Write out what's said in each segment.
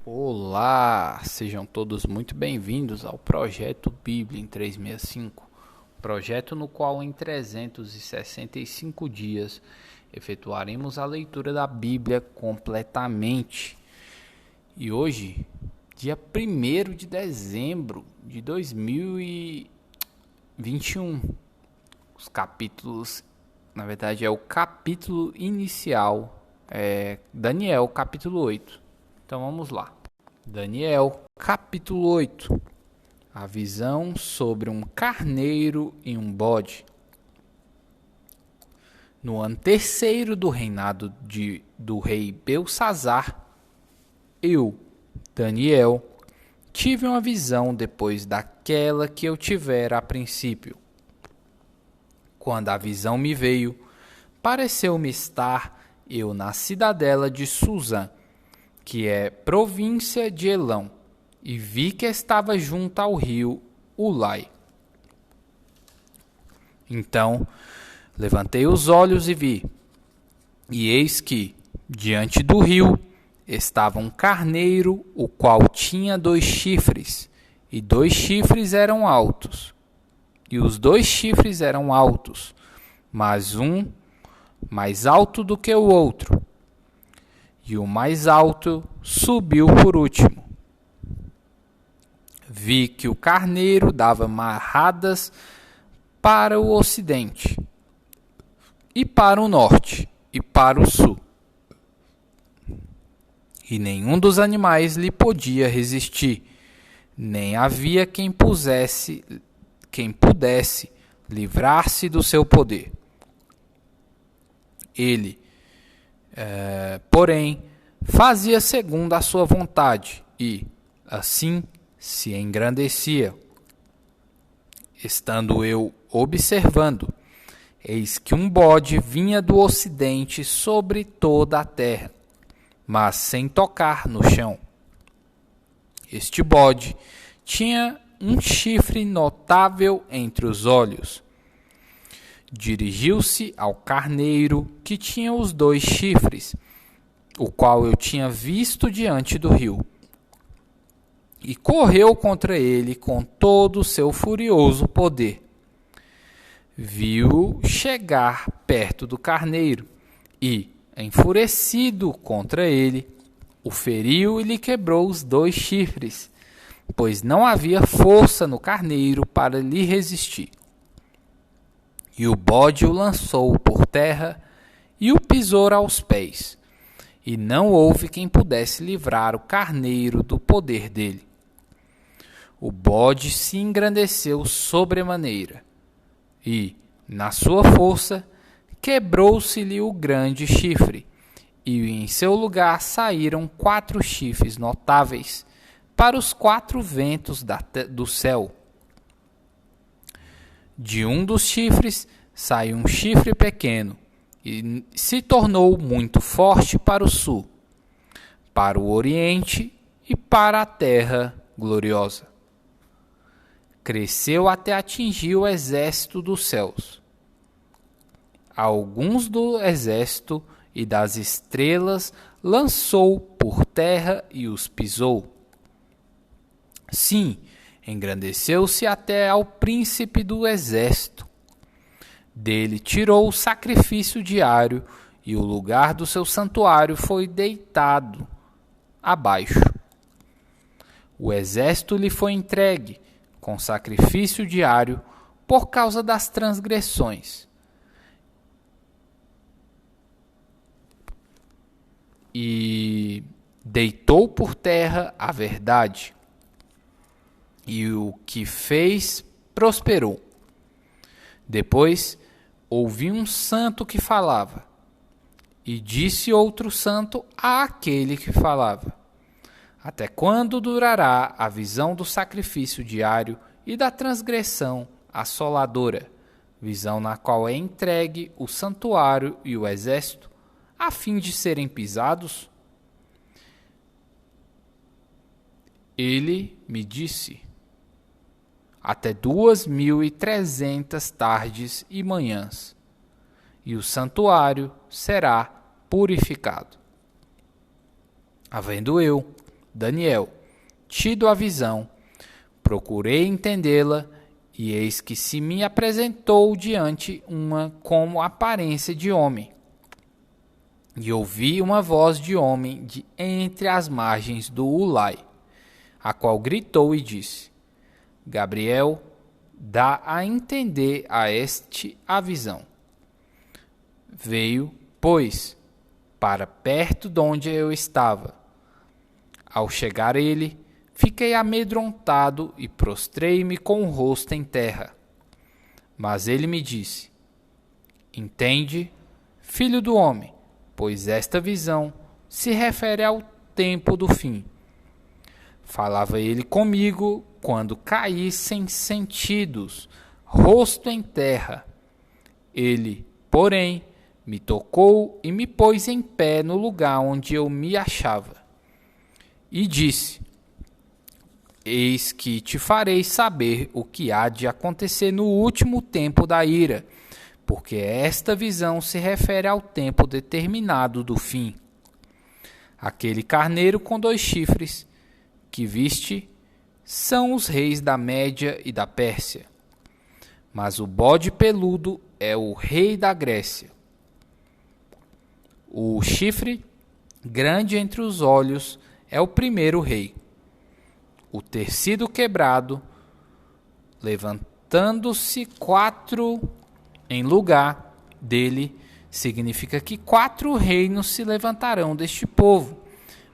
Olá, sejam todos muito bem-vindos ao Projeto Bíblia em 365, projeto no qual em 365 dias efetuaremos a leitura da Bíblia completamente. E hoje, dia 1º de dezembro de 2021, os capítulos, na verdade é o capítulo inicial, Daniel, capítulo 8. Então vamos lá. Daniel, capítulo 8. A visão sobre um carneiro e um bode. No ano terceiro do reinado do rei Belsazar, eu, Daniel, tive uma visão depois daquela que eu tivera a princípio. Quando a visão me veio, pareceu-me estar eu na cidadela de Susã, que é província de Elão, e vi que estava junto ao rio Ulai. Então levantei os olhos e vi, e eis que, diante do rio, estava um carneiro, o qual tinha 2 chifres, e 2 chifres eram altos, e os 2 chifres eram altos, mas um mais alto do que o outro, e o mais alto subiu por último. Vi que o carneiro dava marradas para o ocidente, e para o norte, e para o sul. E nenhum dos animais lhe podia resistir, nem havia quem pudesse livrar-se do seu poder. Ele, porém, fazia segundo a sua vontade e, assim, se engrandecia. Estando eu observando, eis que um bode vinha do ocidente sobre toda a terra, mas sem tocar no chão. Este bode tinha um chifre notável entre os olhos. Dirigiu-se ao carneiro que tinha os 2 chifres, o qual eu tinha visto diante do rio, e correu contra ele com todo o seu furioso poder. Viu-o chegar perto do carneiro e, enfurecido contra ele, o feriu e lhe quebrou os 2 chifres, pois não havia força no carneiro para lhe resistir. E o bode o lançou por terra e o pisou aos pés, e não houve quem pudesse livrar o carneiro do poder dele. O bode se engrandeceu sobremaneira, e, na sua força, quebrou-se-lhe o grande chifre, e em seu lugar saíram 4 chifres notáveis para os 4 ventos do céu. De um dos chifres saiu um chifre pequeno, e se tornou muito forte para o sul, para o oriente e para a terra gloriosa. Cresceu até atingir o exército dos céus. Alguns do exército e das estrelas lançou por terra e os pisou. Sim, engrandeceu-se até ao príncipe do exército. Dele tirou o sacrifício diário, e o lugar do seu santuário foi deitado abaixo. O exército lhe foi entregue, com sacrifício diário, por causa das transgressões. E deitou por terra a verdade, e o que fez prosperou. Depois ouvi um santo que falava, e disse outro santo àquele que falava: até quando durará a visão do sacrifício diário e da transgressão assoladora, visão na qual é entregue o santuário e o exército, a fim de serem pisados? Ele me disse: até 2.300 tardes e manhãs, e o santuário será purificado. Havendo eu Daniel, tido a visão, procurei entendê-la, e eis que se me apresentou diante uma como aparência de homem. E ouvi uma voz de homem de entre as margens do Ulai, a qual gritou e disse: Gabriel, dá a entender a este a visão. Veio, pois, para perto de onde eu estava. Ao chegar ele, fiquei amedrontado e prostrei-me com o rosto em terra. Mas ele me disse: Entende, filho do homem, pois esta visão se refere ao tempo do fim. Falava ele comigo quando caí sem sentidos, rosto em terra. Ele, porém, me tocou e me pôs em pé no lugar onde eu me achava. E disse: Eis que te farei saber o que há de acontecer no último tempo da ira, porque esta visão se refere ao tempo determinado do fim. Aquele carneiro com 2 chifres que viste são os reis da Média e da Pérsia, mas o bode peludo é o rei da Grécia. O chifre grande entre os olhos é o primeiro rei. O ter sido quebrado, levantando-se 4 em lugar dele, significa que 4 reinos se levantarão deste povo,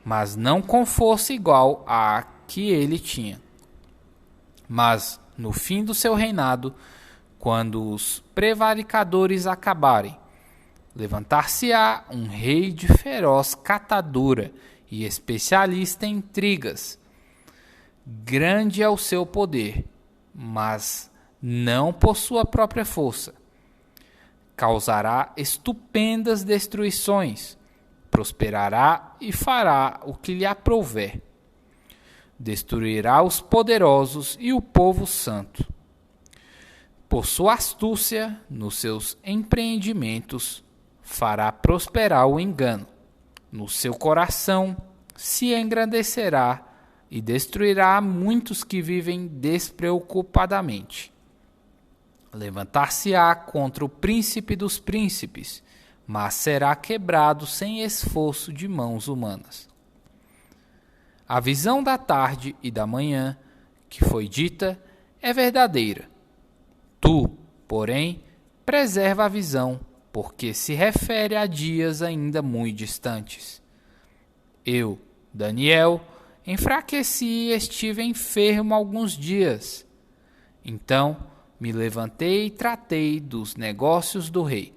mas não com força igual à que ele tinha. Mas, no fim do seu reinado, quando os prevaricadores acabarem, levantar-se-á um rei de feroz catadura e especialista em intrigas. Grande é o seu poder, mas não por sua própria força. Causará estupendas destruições, prosperará e fará o que lhe aprouver. Destruirá os poderosos e o povo santo. Por sua astúcia nos seus empreendimentos, fará prosperar o engano. No seu coração se engrandecerá e destruirá muitos que vivem despreocupadamente. Levantar-se-á contra o príncipe dos príncipes, mas será quebrado sem esforço de mãos humanas. A visão da tarde e da manhã, que foi dita, é verdadeira. Tu, porém, preserva a visão, porque se refere a dias ainda muito distantes. Eu, Daniel, enfraqueci e estive enfermo alguns dias. Então me levantei e tratei dos negócios do rei.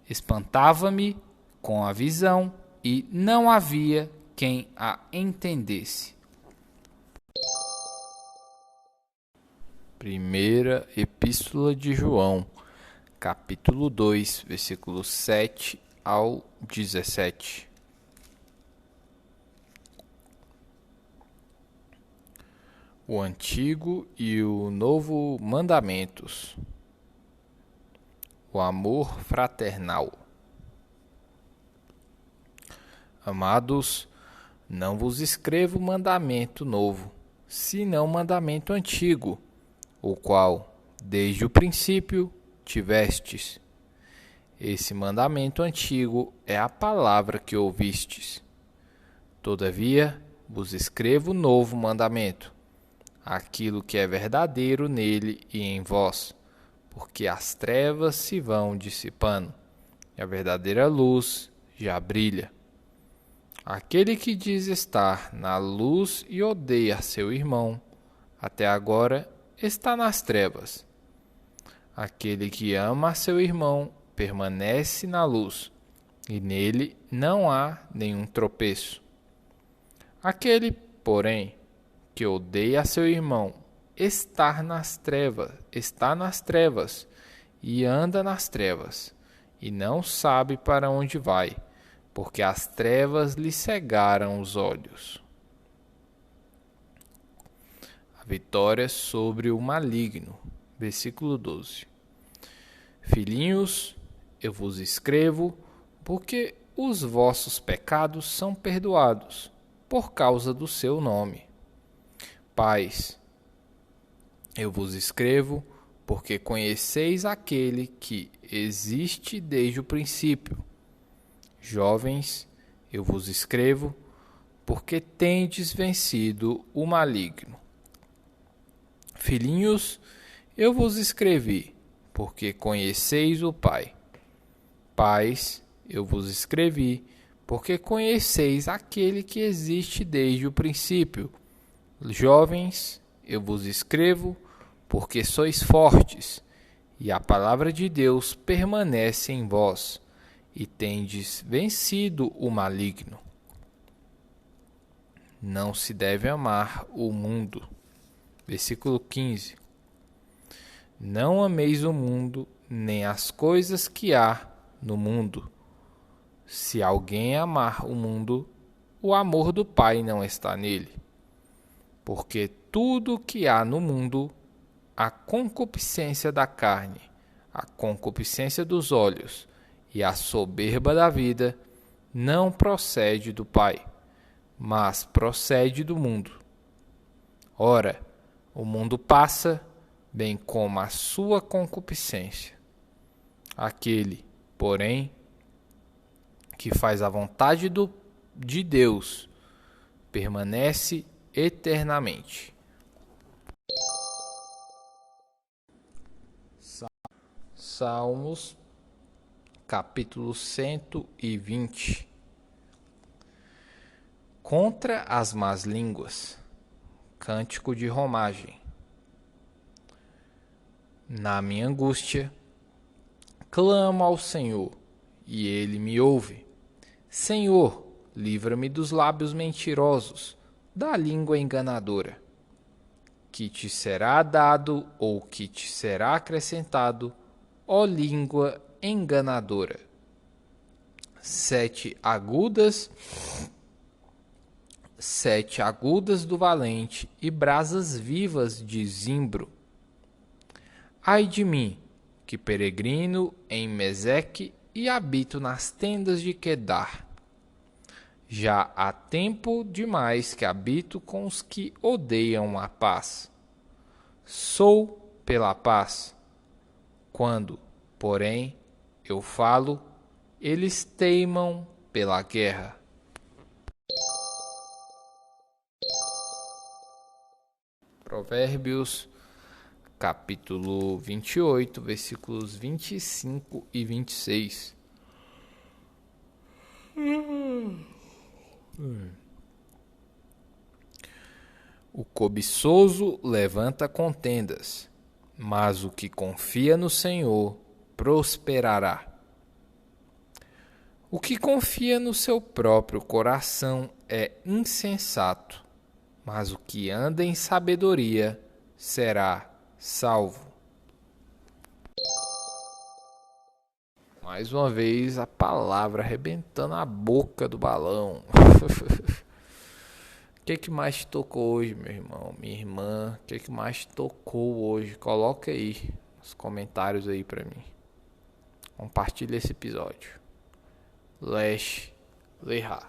Espantava-me com a visão e não havia quem a entendesse. Primeira Epístola de João, capítulo 2, versículos 7 ao 17. O Antigo e o Novo Mandamentos. O amor fraternal. Amados, não vos escrevo mandamento novo, senão mandamento antigo, o qual, desde o princípio, tivestes. Esse mandamento antigo é a palavra que ouvistes. Todavia, vos escrevo novo mandamento, aquilo que é verdadeiro nele e em vós, porque as trevas se vão dissipando, e a verdadeira luz já brilha. Aquele que diz estar na luz e odeia seu irmão, até agora está nas trevas. Aquele que ama seu irmão permanece na luz, e nele não há nenhum tropeço. Aquele, porém, que odeia seu irmão está nas trevas e anda nas trevas, e não sabe para onde vai, porque as trevas lhe cegaram os olhos. A vitória sobre o maligno. Versículo 12. Filhinhos, eu vos escrevo, porque os vossos pecados são perdoados, por causa do seu nome. Pais, eu vos escrevo porque conheceis aquele que existe desde o princípio. Jovens, eu vos escrevo porque tendes vencido o maligno. Filhinhos, eu vos escrevi porque conheceis o Pai. Pais, eu vos escrevi porque conheceis aquele que existe desde o princípio. Jovens, eu vos escrevo porque sois fortes, e a palavra de Deus permanece em vós, e tendes vencido o maligno. Não se deve amar o mundo. Versículo 15. Não ameis o mundo, nem as coisas que há no mundo. Se alguém amar o mundo, o amor do Pai não está nele. Porque tudo que há no mundo, a concupiscência da carne, a concupiscência dos olhos e a soberba da vida, não procede do Pai, mas procede do mundo. Ora, o mundo passa, bem como a sua concupiscência. Aquele, porém, que faz a vontade de Deus, permanece eternamente. Salmos, capítulo 120. Contra as más línguas. Cântico de romagem. Na minha angústia, clamo ao Senhor, e Ele me ouve. Senhor, livra-me dos lábios mentirosos, da língua enganadora. Que te será dado ou que te será acrescentado, ó língua enganadora? Sete agudas do valente e brasas vivas de zimbro. Ai de mim, que peregrino em Meseque e habito nas tendas de Quedar. Já há tempo demais que habito com os que odeiam a paz. Sou pela paz. Quando, porém, eu falo, eles teimam pela guerra. Provérbios, capítulo 28, versículos 25 e 26. O cobiçoso levanta contendas, mas o que confia no Senhor prosperará. O que confia no seu próprio coração é insensato, mas o que anda em sabedoria será salvo. Mais uma vez a palavra arrebentando a boca do balão. O que mais te tocou hoje, meu irmão, minha irmã? O que mais te tocou hoje? Coloca aí nos comentários aí pra mim. Compartilha esse episódio. Lesh Leha.